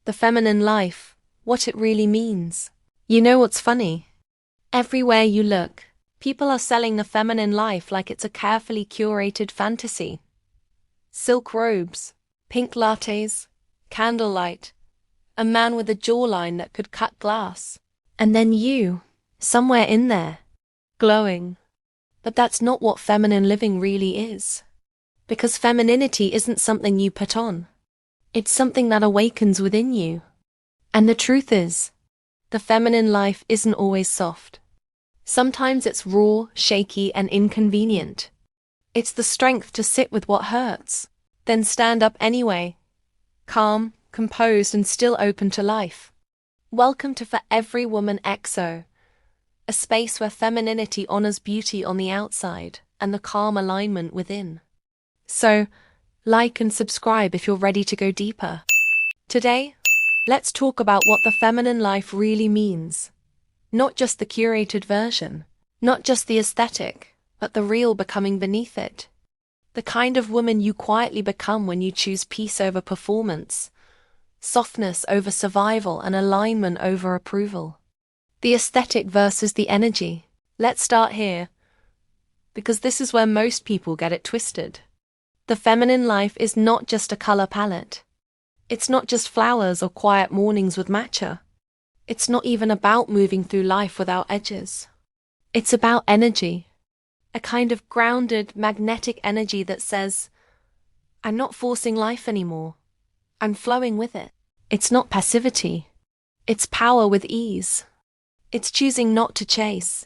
the feminine life, what it really means. You know what's funny? Everywhere you look, people are selling the feminine life like it's a carefully curated fantasy. Silk robes, pink lattes, candlelight, a man with a jawline that could cut glass. And then you, somewhere in there, glowing. But that's not what feminine living really is. Because femininity isn't something you put on. It's something that awakens within you. And the truth is, the feminine life isn't always soft. Sometimes it's raw, shaky, and inconvenient. It's the strength to sit with what hurts, then stand up anyway, calm, composed, and still open to life. Welcome to For Every Woman XO, a space where femininity honors beauty on the outside and the calm alignment within. So, like and subscribe if you're ready to go deeper. Today, let's talk about what the feminine life really means. Not just the curated version, not just the aesthetic, but the real becoming beneath it. The kind of woman you quietly become when you choose peace over performance, softness over survival, and alignment over approval. The aesthetic versus the energy. Let's start here, because this is where most people get it twisted. The feminine life is not just a color palette. It's not just flowers or quiet mornings with matcha. It's not even about moving through life without edges. It's about energy. A kind of grounded, magnetic energy that says, I'm not forcing life anymore. I'm flowing with it. It's not passivity. It's power with ease. It's choosing not to chase.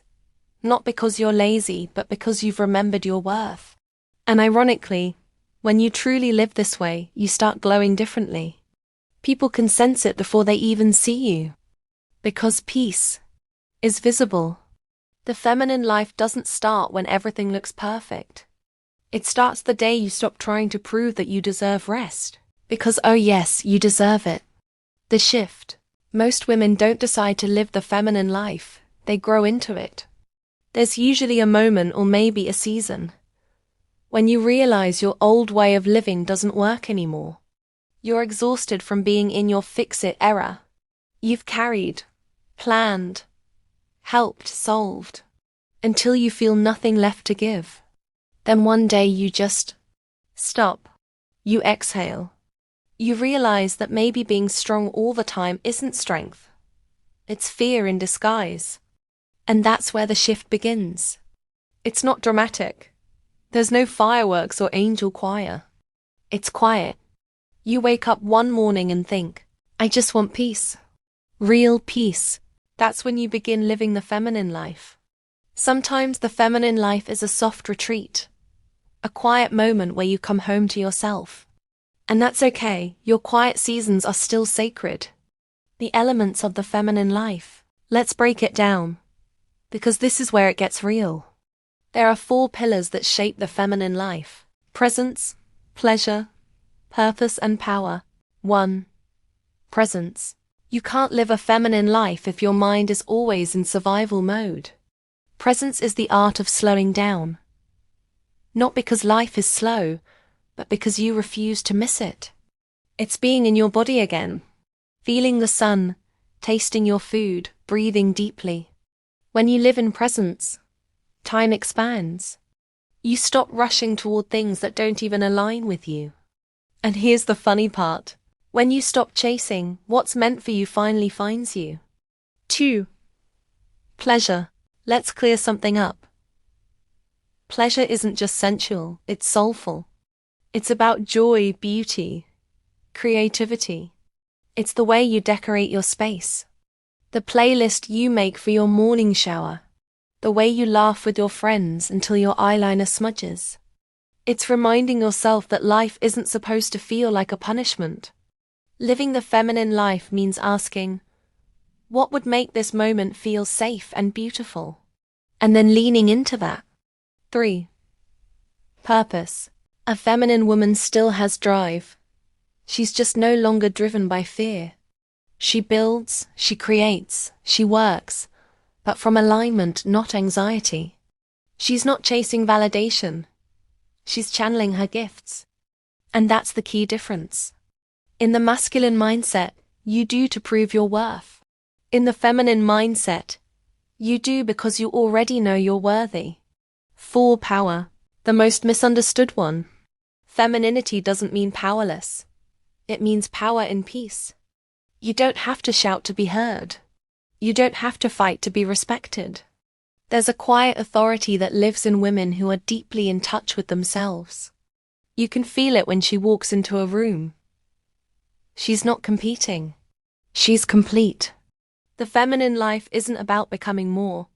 Not because you're lazy, but because you've remembered your worth. And ironically, when you truly live this way, you start glowing differently. People can sense it before they even see you. Because peace is visible. The feminine life doesn't start when everything looks perfect. It starts the day you stop trying to prove that you deserve rest. Because, oh yes, you deserve it. The shift. Most women don't decide to live the feminine life, they grow into it. There's usually a moment or maybe a season when you realize your old way of living doesn't work anymore. You're exhausted from being in your fix-it era. You've carried, planned, helped, solved, until you feel nothing left to give. Then one day you just stop. You exhale. You realize that maybe being strong all the time isn't strength. It's fear in disguise. And that's where the shift begins. It's not dramatic. There's no fireworks or angel choir. It's quiet. You wake up one morning and think, I just want peace. Real peace. That's when you begin living the feminine life. Sometimes the feminine life is a soft retreat. A quiet moment where you come home to yourself. And that's okay, your quiet seasons are still sacred. The elements of the feminine life. Let's break it down. Because this is where it gets real. There are 4 pillars that shape the feminine life. Presence, pleasure, purpose, and power. 1. Presence. You can't live a feminine life if your mind is always in survival mode. Presence is the art of slowing down. Not because life is slow, but because you refuse to miss it. It's being in your body again. Feeling the sun, tasting your food, breathing deeply. When you live in presence, time expands. You stop rushing toward things that don't even align with you. And here's the funny part. When you stop chasing, what's meant for you finally finds you. 2. Pleasure. Let's clear something up. Pleasure isn't just sensual, it's soulful. It's about joy, beauty, creativity. It's the way you decorate your space. The playlist you make for your morning shower. The way you laugh with your friends until your eyeliner smudges. It's reminding yourself that life isn't supposed to feel like a punishment. Living the feminine life means asking, what would make this moment feel safe and beautiful? And then leaning into that. 3. Purpose. A feminine woman still has drive. She's just no longer driven by fear. She builds, she creates, she works, but from alignment, not anxiety. She's not chasing validation. She's channeling her gifts. And that's the key difference. In the masculine mindset, You do to prove your worth. In the feminine mindset, you do because you already know you're worthy. Full power, the most misunderstood one. Femininity doesn't mean powerless. It means power in peace. You don't have to shout to be heard. You don't have to fight to be respected. There's a quiet authority that lives in women who are deeply in touch with themselves. You can feel it when she walks into a room. She's not competing. She's complete. The feminine life isn't about becoming more.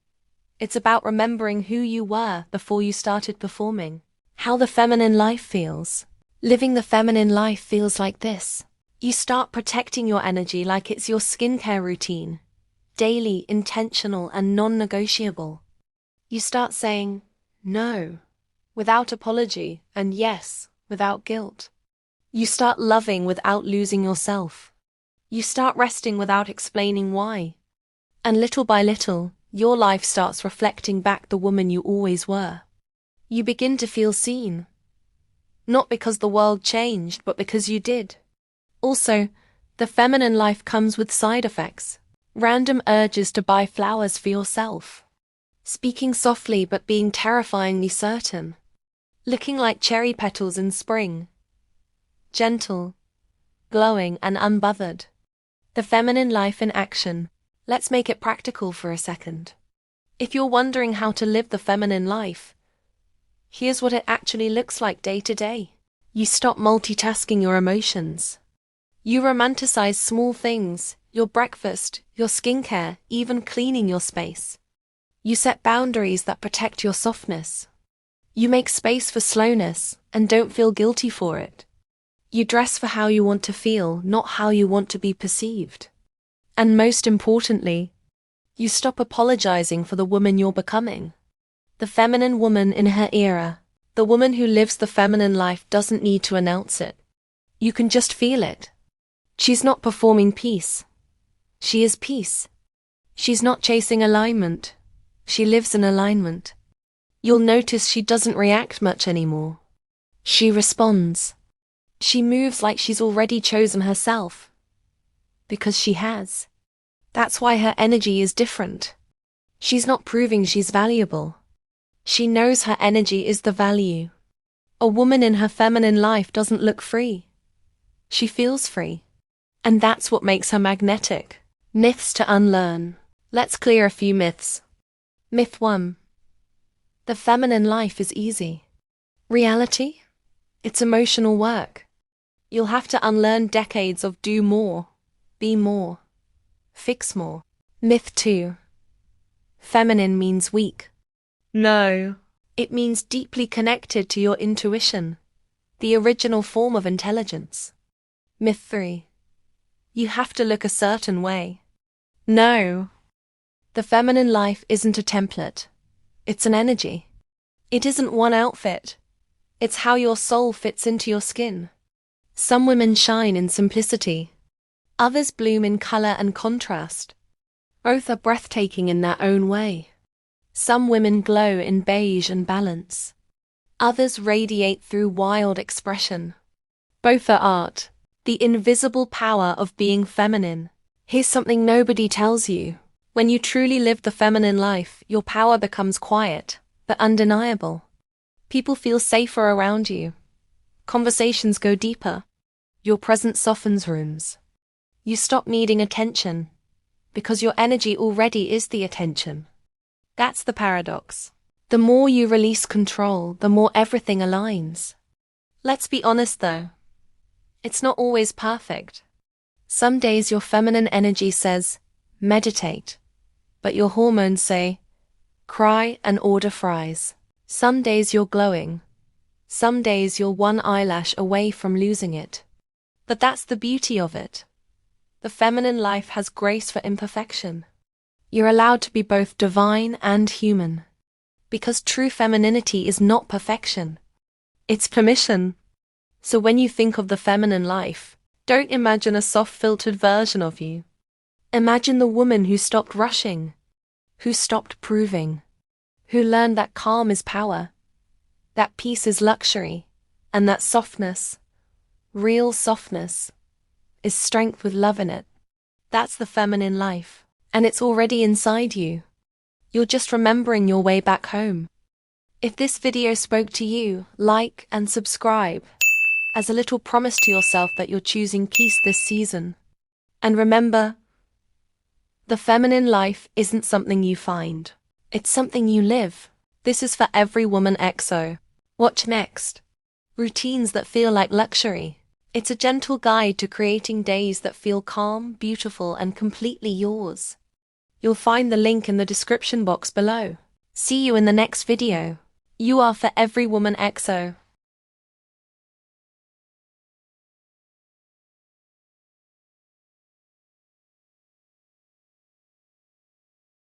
It's about remembering who you were before you started performing. How the feminine life feels. Living the feminine life feels like this. You start protecting your energy like it's your skincare routine. Daily, intentional, and non-negotiable. You start saying no without apology and yes without guilt. You start loving without losing yourself. You start resting without explaining why. And little by little, your life starts reflecting back the woman you always were. You begin to feel seen. Not because the world changed, but because you did. Also, the feminine life comes with side effects. Random urges to buy flowers for yourself. Speaking softly but being terrifyingly certain. Looking like cherry petals in spring. Gentle, glowing and unbothered. The feminine life in action. Let's make it practical for a second. If you're wondering how to live the feminine life, here's what it actually looks like day to day. You stop multitasking your emotions. You romanticize small things, your breakfast, your skincare, even cleaning your space. You set boundaries that protect your softness. You make space for slowness and don't feel guilty for it. You dress for how you want to feel, not how you want to be perceived. And most importantly, you stop apologizing for the woman you're becoming. The feminine woman in her era, the woman who lives the feminine life doesn't need to announce it. You can just feel it. She's not performing peace. She is peace. She's not chasing alignment. She lives in alignment. You'll notice she doesn't react much anymore. She responds. She moves like she's already chosen herself. Because she has. That's why her energy is different. She's not proving she's valuable. She knows her energy is the value. A woman in her feminine life doesn't look free. She feels free. And that's what makes her magnetic. Myths to unlearn. Let's clear a few myths. Myth 1. The feminine life is easy. Reality? It's emotional work. You'll have to unlearn decades of do more, be more, fix more. Myth 2. Feminine means weak. No. It means deeply connected to your intuition, the original form of intelligence. Myth 3. You have to look a certain way. No. The feminine life isn't a template. It's an energy. It isn't one outfit. It's how your soul fits into your skin. Some women shine in simplicity. Others bloom in color and contrast. Both are breathtaking in their own way. Some women glow in beige and balance. Others radiate through wild expression. Both are art. The invisible power of being feminine. Here's something nobody tells you. When you truly live the feminine life, your power becomes quiet, but undeniable. People feel safer around you. Conversations go deeper. Your presence softens rooms. You stop needing attention, because your energy already is the attention. That's the paradox. The more you release control, the more everything aligns. Let's be honest though. It's not always perfect. Some days your feminine energy says, meditate, but your hormones say, cry and order fries. Some days you're glowing. Some days you're one eyelash away from losing it. But that's the beauty of it. The feminine life has grace for imperfection. You're allowed to be both divine and human. Because true femininity is not perfection. It's permission. So when you think of the feminine life, don't imagine a soft-filtered version of you. Imagine the woman who stopped rushing, who stopped proving, who learned that calm is power, that peace is luxury, and that softness, real softness, is strength with love in it. That's the feminine life. And it's already inside you. You're just remembering your way back home. If this video spoke to you, like and subscribe, as a little promise to yourself that you're choosing peace this season. And remember, the feminine life isn't something you find. It's something you live. This is for every woman XO. Watch next. Routines that feel like luxury. It's a gentle guide to creating days that feel calm, beautiful, and completely yours. You'll find the link in the description box below. See you in the next video. You are for every woman XO.